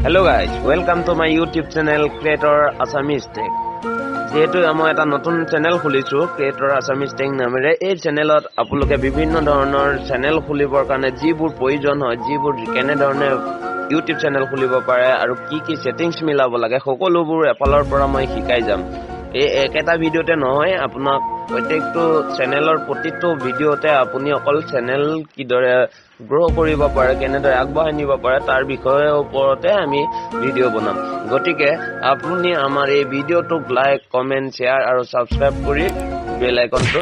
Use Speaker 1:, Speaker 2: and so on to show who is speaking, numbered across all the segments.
Speaker 1: Hello guys, welcome to my YouTube channel Creator Assamese Tech. যেহেতু মই এটা নতুন চেনেল খুলিছো Creator Assamese Tech নামেৰে এই চেনেলত আপোনালোকে বিভিন্ন ধৰণৰ চেনেল খুলিবৰ কাৰণে যিবোৰ প্ৰয়োজন হয় যিবোৰ কেনে ধৰণে YouTube চেনেল খুলিব পাৰে আৰু কি সেটিংছ মিলাব লাগে সকলোবোৰ এফালৰ পৰা মই শিকাই যাম। এই একেটা ভিডিওতে নহয় আপোনাক প্ৰত্যেকটো চেনেলৰ প্ৰতিটো ভিডিওতে আপুনি অকল চেনেল কিদৰে গ্ৰো কৰিব পাৰে কেনেদৰে আগবঢ়াই নিব পাৰে তাৰ বিষয়ে ওপৰতে আমি ভিডিও বনাম। গতিকে আপুনি আমাৰ এই ভিডিওটোক লাইক কমেন্ট শেয়াৰ আৰু সাবস্ক্ৰাইব কৰি বেল আইকনটো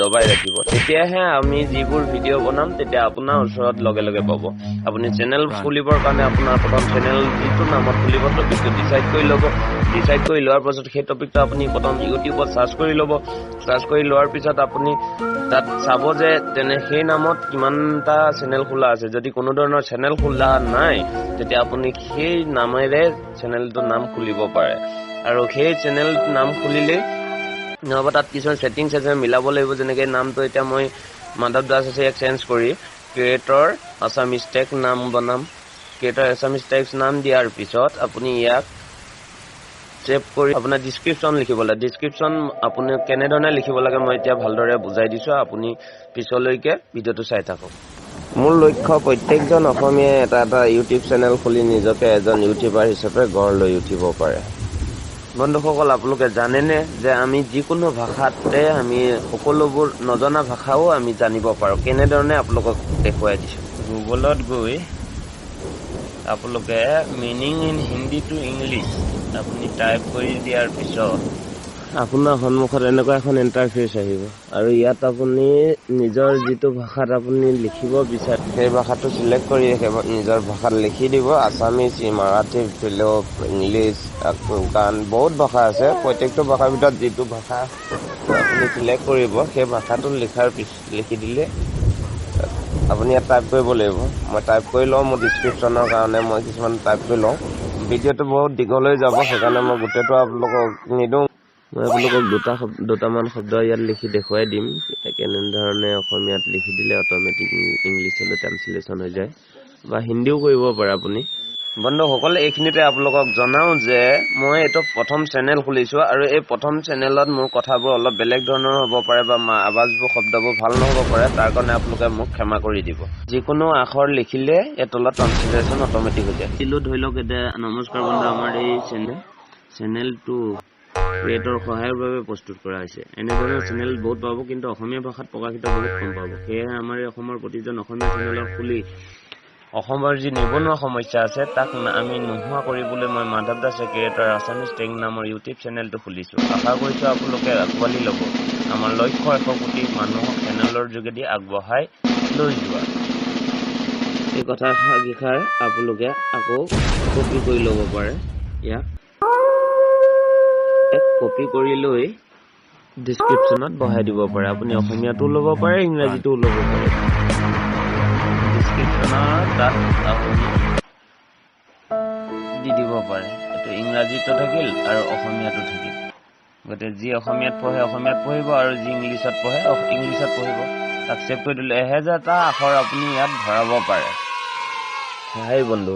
Speaker 1: দবাই ৰাখিব। তেতিয়াহে আমি যিবোৰ ভিডিও বনাম তেতিয়া আপোনাৰ ওচৰত লগে লগে পাব। আপুনি চেনেল খুলিবৰ কাৰণে আপোনাৰ প্ৰথম চেনেল যিটো নামত খুলিব টপিকটো ডিসাইড কৰি ল'ব। ডিসাইড কৰি লোৱাৰ পাছত সেই টপিকটো আপুনি প্ৰথম ইউটিউবত সাৰ্চ কৰি ল'ব। সাৰ্চ কৰি লোৱাৰ পিছত আপুনি তাত চাব যে তেনে সেই নামত কিমানটা চেনেল খোলা আছে। যদি কোনো ধৰণৰ চেনেল খোলা নাই তেতিয়া আপুনি সেই নামেৰে চেনেলটোৰ নাম খুলিব পাৰে। আৰু সেই চেনেল নাম খুলিলে নহব তাত কিছুমান সেটিংছ আছে মিলাব লাগিব। যেনেকৈ নামটো এতিয়া মই মাধৱ দাস আছে এক চেঞ্জ কৰি Creator Assamese Tech নাম বনাম। Creator Assamese Tech নাম দিয়াৰ পিছত আপুনি ইয়াক সেভ কৰি আপোনাৰ ডেসক্ৰিপচন লিখিব লাগে। ডেসক্ৰিপচন আপুনি কেনে ধৰণে লিখিব লাগে মই এতিয়া ভালদৰে বুজাই দিছো। আপুনি পিছলৈকে ভিডিওটো চাই থাকক। মোৰ লক্ষ্য প্ৰত্যেকজন অসমীয়াই এটা ইউটিউব চেনেল খুলি নিজকে এজন ইউটিউবাৰ হিচাপে গঢ় লৈ উঠিব পাৰে। বন্ধুসকল আপোনালোকে জানেনে যে আমি যিকোনো ভাষাতে আমি সকলোবোৰ নজনা ভাষাও আমি জানিব পাৰো। কেনে ধৰণে আপোনালোকক দেখুৱাই দিছো। গুগলত গৈ আপোনালোকে meaning in Hindi to English আপুনি টাইপ কৰি দিয়াৰ পিছত আপোনাৰ সন্মুখত এনেকুৱা এখন ইন্টাৰফেস আহিব আৰু ইয়াত আপুনি নিজৰ যিটো ভাষাত আপুনি লিখিব বিচাৰে সেই ভাষাটো সিলেক্ট কৰি নিজৰ ভাষাত লিখি দিব। আসামিজ, মাৰাঠী, তেলেগু, ইংলিছ, গান বহুত ভাষা আছে। প্ৰত্যেকটো ভাষাৰ ভিতৰত যিটো ভাষা আপুনি সিলেক্ট কৰিব সেই ভাষাটো লিখি দিলে আপুনি ইয়াত টাইপ কৰিব লাগিব। মই টাইপ কৰি লওঁ মোৰ ডেসক্ৰিপচনৰ কাৰণে মই কিছুমান টাইপ কৰি লওঁ। ভিডিওটো বহুত দীঘল হৈ যাব সেইকাৰণে মই গোটেইটো আপোনালোকক নিদিওঁ। মই আপোনালোকক দুটামান শব্দ ইয়াত লিখি দেখুৱাই দিম কেনেধৰণে অসমীয়াত লিখি দিলে অটোমেটিক ইংলিছলৈ ট্ৰান্সলেচন হৈ যায় বা হিন্দীও কৰিব পাৰে আপুনি। বন্ধুসকল এইখিনিতে আপোনালোকক জনাও যে মই এইটো প্ৰথম চেনেল খুলিছো আৰু এই প্ৰথম চেনেলত মোৰ কথাবোৰ অলপ বেলেগ ধৰণৰ হ'ব পাৰে বা আৱাজবোৰ শব্দবোৰ ভাল নহ'ব পাৰে। তাৰ কাৰণে আপোনালোকে মোক ক্ষমা কৰি দিব। যিকোনো আখৰ লিখিলে এই তলত ট্ৰান্সলেচন অটোমেটিক হৈ যায়। ধৰি লওক এতিয়া নমস্কাৰ বন্ধু, আমাৰ এই চেনেলটো ক্ৰিয়েটৰ সহায়ৰ বাবে প্ৰস্তুত কৰা হৈছে। এনেধৰণৰ চেনেল বহুত পাব কিন্তু অসমীয়া ভাষাত প্ৰকাশিত বহুত কম পাব। সেয়েহে আমাৰ অসমৰ প্ৰতিজন অসমীয়া চেনেলৰ খুলি অসমৰ যি নিবনুৱা সমস্যা আছে তাক আমি নোহোৱা কৰিবলৈ মই Madhav Das Creator Assamese Tech নামৰ ইউটিউব চেনেলটো খুলিছো। আশা কৰিছো আপোনালোকে আঁকোৱালি ল'ব। আমাৰ লক্ষ্য 100 কোটি মানুহক চেনেলৰ যোগেদি আগবঢ়াই লৈ যোৱা। এই কথাষাৰ আপোনালোকে আকৌ কপি কৰি ল'ব পাৰে। ইয়াক কপি কৰি লৈ ডেসক্ৰিপচনত বহাই দিব পাৰে। আপুনি অসমীয়াটো ল'ব পাৰে, ইংৰাজীটো ল'ব পাৰে। ডেসক্ৰিপচনৰ তাত আপুনি দি দিব পাৰে। এইটো ইংৰাজীটো থাকিল আৰু অসমীয়াটো থাকিল। গতিকে যি অসমীয়াত পঢ়ে অসমীয়াত পঢ়িব আৰু যি ইংলিছত পঢ়ে ইংলিছত পঢ়িব। তাক সেভ কৰি দিলে 1000টা আখৰ আপুনি ইয়াত ভৰাব পাৰে। হাই বন্ধু,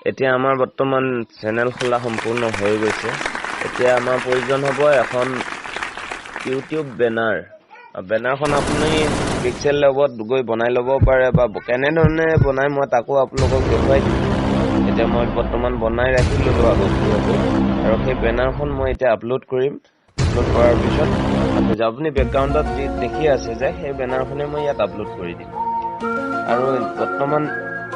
Speaker 1: এতিয়া আমাৰ বৰ্তমান চেনেল খোলা সম্পূৰ্ণ হৈ গৈছে। এতিয়া আমাৰ প্ৰয়োজন হ'ব এখন ইউটিউব বেনাৰ। বেনাৰখন আপুনি পিক্সেল লেবত গৈ বনাই ল'ব পাৰে বা কেনেধৰণে বনাই মই তাকো আপোনালোকক দেখুৱাই দিম। এতিয়া মই বৰ্তমান বনাই ৰাখিলো আগতীয়াকৈ আৰু সেই বেনাৰখন মই এতিয়া আপলোড কৰিম। আপলোড কৰাৰ পিছত আপুনি বেকগ্ৰাউণ্ডত যি দেখি আছে যে সেই বেনাৰখনে মই ইয়াত আপলোড কৰি দিম। আৰু বৰ্তমান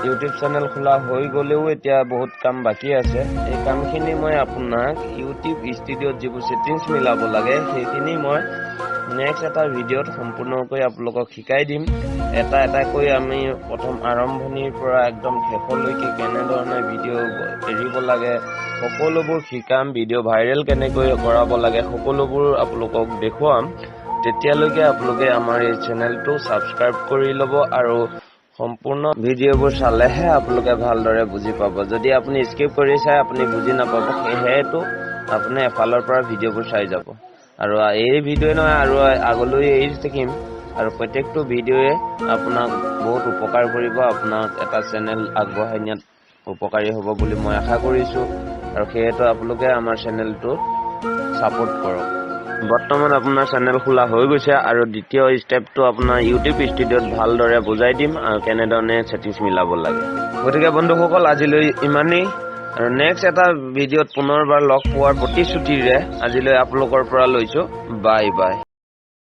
Speaker 1: ইউটিউব চেনেল খোলা হৈ গ'লেও এতিয়া বহুত কাম বাকী আছে। এই কামখিনি মই আপোনাক ইউটিউব ষ্টুডিঅ'ত যিবোৰ সেটিংছ মিলাব লাগে সেইখিনি মই নেক্সট এটা ভিডিঅ'ত সম্পূৰ্ণকৈ আপোনালোকক শিকাই দিম। এটাকৈ আমি প্ৰথম আৰম্ভণিৰ পৰা একদম শেষলৈকে কেনেধৰণে ভিডিঅ' এৰিব লাগে সকলোবোৰ শিকাম। ভিডিঅ' ভাইৰেল কেনেকৈ কৰাব লাগে সকলোবোৰ আপোনালোকক দেখুৱাম। তেতিয়ালৈকে আপোনালোকে আমাৰ এই চেনেলটো ছাবস্ক্ৰাইব কৰি ল'ব আৰু সম্পূৰ্ণ ভিডিঅ'বোৰ চালেহে আপোনালোকে ভালদৰে বুজি পাব। যদি আপুনি স্কিপ কৰি চাই আপুনি বুজি নাপাব। সেয়েতো আপুনি এফালৰ পৰা ভিডিঅ'বোৰ চাই যাব। আৰু এই ভিডিঅ'ই নহয় আৰু আগলৈ এৰি থাকিম আৰু প্ৰত্যেকটো ভিডিঅ'য়ে আপোনাক বহুত উপকাৰ কৰিব। আপোনাক এটা চেনেল আগবঢ়াই নিয়াত উপকাৰী হ'ব বুলি মই আশা কৰিছোঁ আৰু সেয়েতো আপোনালোকে আমাৰ চেনেলটো ছাপোৰ্ট কৰক বৰ্তমান আপোনাৰ চেনেল খোলা হৈ গৈছে আৰু দ্বিতীয় ষ্টেপটো আপোনাৰ ইউটিউব ষ্টুডিঅ'ত ভালদৰে বুজাই দিম আৰু কেনেধৰণে ছেটিংছ মিলাব লাগে গতিকে বন্ধুসকল আজিলৈ ইমানেই আৰু নেক্সট এটা ভিডিঅ'ত পুনৰবাৰ লগ পোৱাৰ প্ৰতিশ্ৰুতিৰে আজিলৈ আপোনালোকৰ পৰা লৈছোঁ বাই বাই